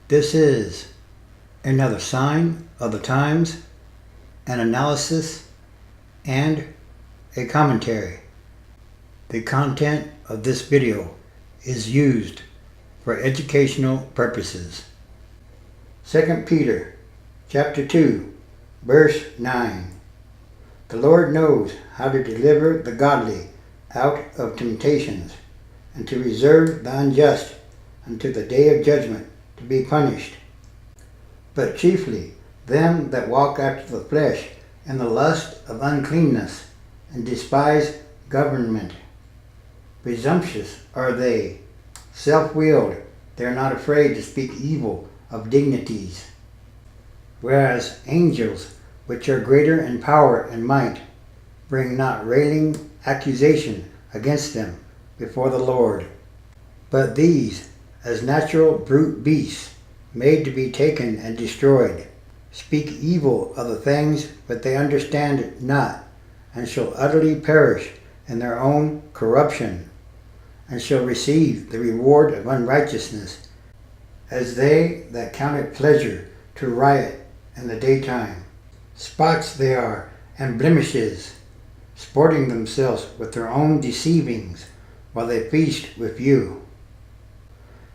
This is another sign of the times, an analysis, and a commentary. The content of this video is used for educational purposes. 2 Peter chapter 2, verse 9. The Lord knows how to deliver the godly out of temptations, and to reserve the unjust unto the day of judgment to be punished. But chiefly them that walk after the flesh in the lust of uncleanness, and despise government. Presumptuous are they, self-willed, they are not afraid to speak evil of dignities. Whereas angels, which are greater in power and might, bring not railing accusation against them before the Lord. But these, as natural brute beasts, made to be taken and destroyed, speak evil of the things that they understand not, and shall utterly perish in their own corruption, and shall receive the reward of unrighteousness, as they that count it pleasure to riot in the daytime. Spots they are, and blemishes, sporting themselves with their own deceivings, while they feast with you.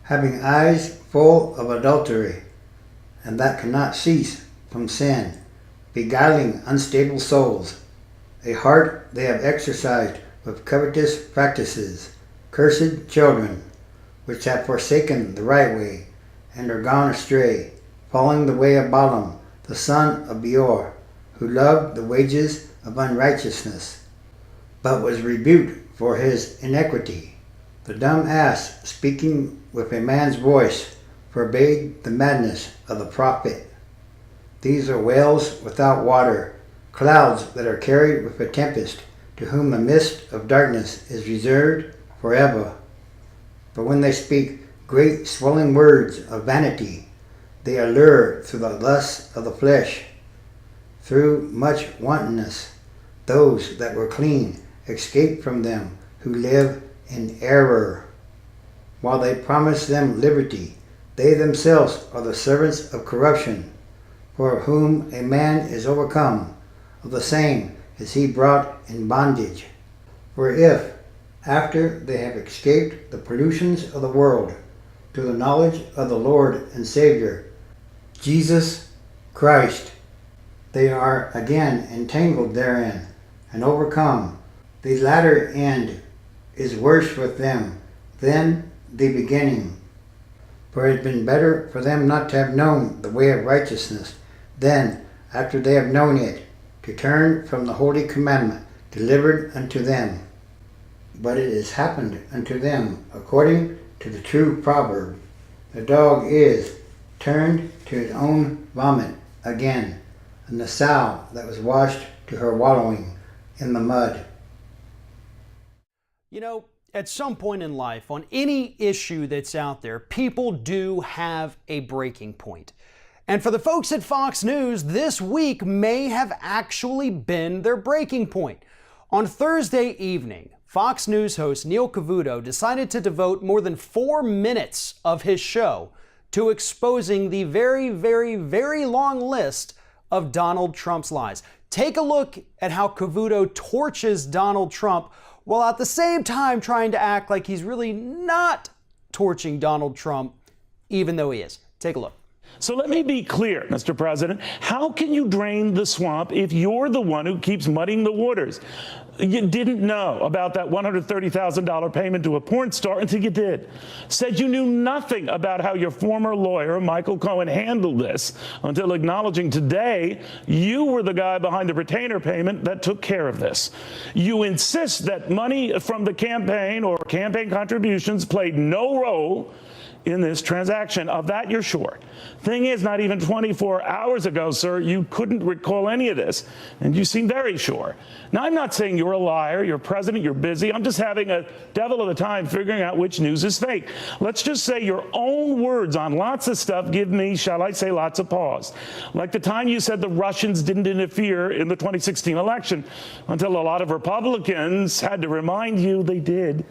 Having eyes full of adultery, and that cannot cease from sin, beguiling unstable souls. A heart they have exercised with covetous practices, cursed children, which have forsaken the right way, and are gone astray, following the way of Balaam, the son of Beor, who loved the wages of unrighteousness, but was rebuked for his iniquity. The dumb ass, speaking with a man's voice, forbade the madness of the prophet. These are wells without water, clouds that are carried with a tempest, to whom the mist of darkness is reserved forever. For when they speak great swelling words of vanity, they allure through the lusts of the flesh. Through much wantonness, those that were clean escape from them who live in error. While they promise them liberty, they themselves are the servants of corruption. For of whom a man is overcome, of the same is he brought in bondage. For if, after they have escaped the pollutions of the world, to the knowledge of the Lord and Savior, Jesus Christ, they are again entangled therein, and overcome, the latter end is worse with them than the beginning. For it had been better for them not to have known the way of righteousness, than, after they have known it, to turn from the holy commandment delivered unto them. But it has happened unto them according to the true proverb, the dog is turned to his own vomit again, and the sow that was washed to her wallowing in the mud. You know, at some point in life, on any issue that's out there, people do have a breaking point. And for the folks at Fox News, this week may have actually been their breaking point. On Thursday evening, Fox News host Neil Cavuto decided to devote more than 4 minutes of his show to exposing the very, very, very long list of Donald Trump's lies. Take a look at how Cavuto torches Donald Trump while at the same time trying to act like he's really not torching Donald Trump, even though he is. Take a look. So let me be clear, Mr. President. How can you drain the swamp if you're the one who keeps muddying the waters? You didn't know about that $130,000 payment to a porn star until you did. Said you knew nothing about how your former lawyer, Michael Cohen, handled this until acknowledging today you were the guy behind the retainer payment that took care of this. You insist that money from the campaign or campaign contributions played no role in this transaction. Of that, you're sure. Thing is, not even 24 hours ago, sir, you couldn't recall any of this, and you seem very sure. Now, I'm not saying you're a liar, you're president, you're busy. I'm just having a devil of a time figuring out which news is fake. Let's just say your own words on lots of stuff give me, shall I say, lots of pause. Like the time you said the Russians didn't interfere in the 2016 election, until a lot of Republicans had to remind you they did.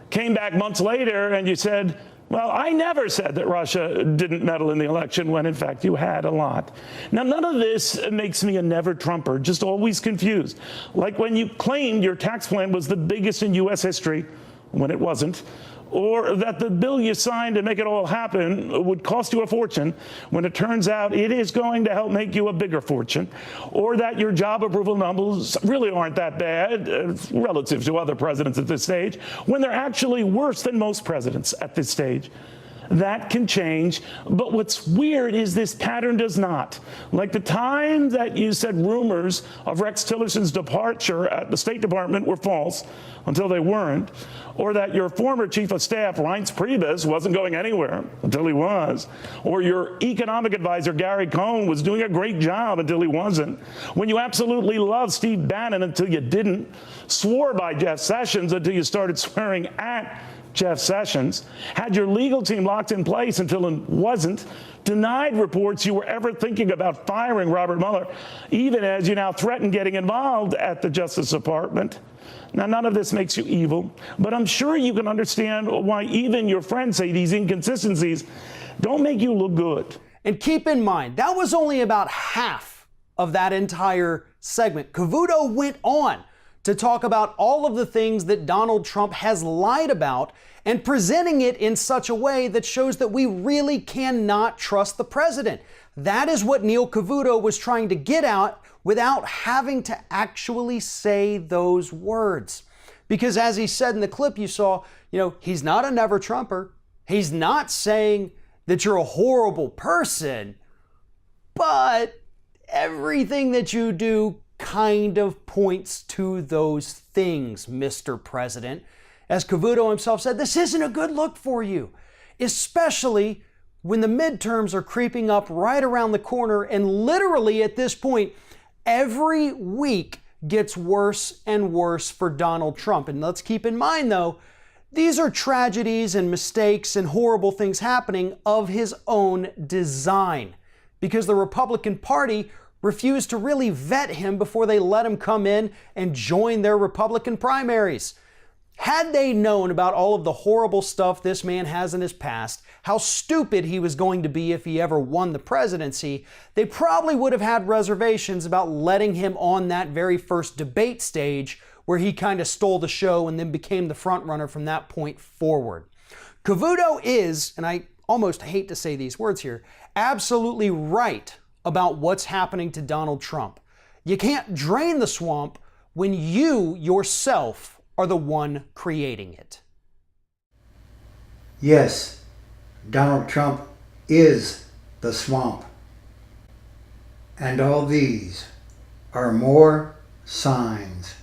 Came back months later and you said, Well, I never said that Russia didn't meddle in the election when, in fact, you had a lot. Now, none of this makes me a never-Trumper, just always confused. Like when you claimed your tax plan was the biggest in U.S. history, when it wasn't, or that the bill you signed to make it all happen would cost you a fortune when it turns out it is going to help make you a bigger fortune, or that your job approval numbers really aren't that bad relative to other presidents at this stage, when they're actually worse than most presidents at this stage. That can change, but what's weird is this pattern does not. Like the time that you said rumors of Rex Tillerson's departure at the State Department were false until they weren't, or that your former chief of staff, Reince Priebus, wasn't going anywhere until he was, or your economic advisor, Gary Cohn, was doing a great job until he wasn't, when you absolutely loved Steve Bannon until you didn't, swore by Jeff Sessions until you started swearing at Jeff Sessions, had your legal team locked in place until it wasn't, denied reports you were ever thinking about firing Robert Mueller, even as you now threaten getting involved at the Justice Department. Now, none of this makes you evil, but I'm sure you can understand why even your friends say these inconsistencies don't make you look good. And keep in mind, that was only about half of that entire segment. Cavuto went on to talk about all of the things that Donald Trump has lied about and presenting it in such a way that shows that we really cannot trust the president. That is what Neil Cavuto was trying to get out without having to actually say those words. Because as he said in the clip you saw, he's not a never Trumper. He's not saying that you're a horrible person, but everything that you do kind of points to those things, Mr. President. As Cavuto himself said, this isn't a good look for you, especially when the midterms are creeping up right around the corner, and literally at this point, every week gets worse and worse for Donald Trump. And let's keep in mind, though, these are tragedies and mistakes and horrible things happening of his own design, because the Republican Party refused to really vet him before they let him come in and join their Republican primaries. Had they known about all of the horrible stuff this man has in his past, how stupid he was going to be if he ever won the presidency, they probably would have had reservations about letting him on that very first debate stage where he kind of stole the show and then became the front runner from that point forward. Cavuto is, and I almost hate to say these words here, absolutely right about what's happening to Donald Trump. You can't drain the swamp when you yourself are the one creating it. Yes, Donald Trump is the swamp. And all these are more signs.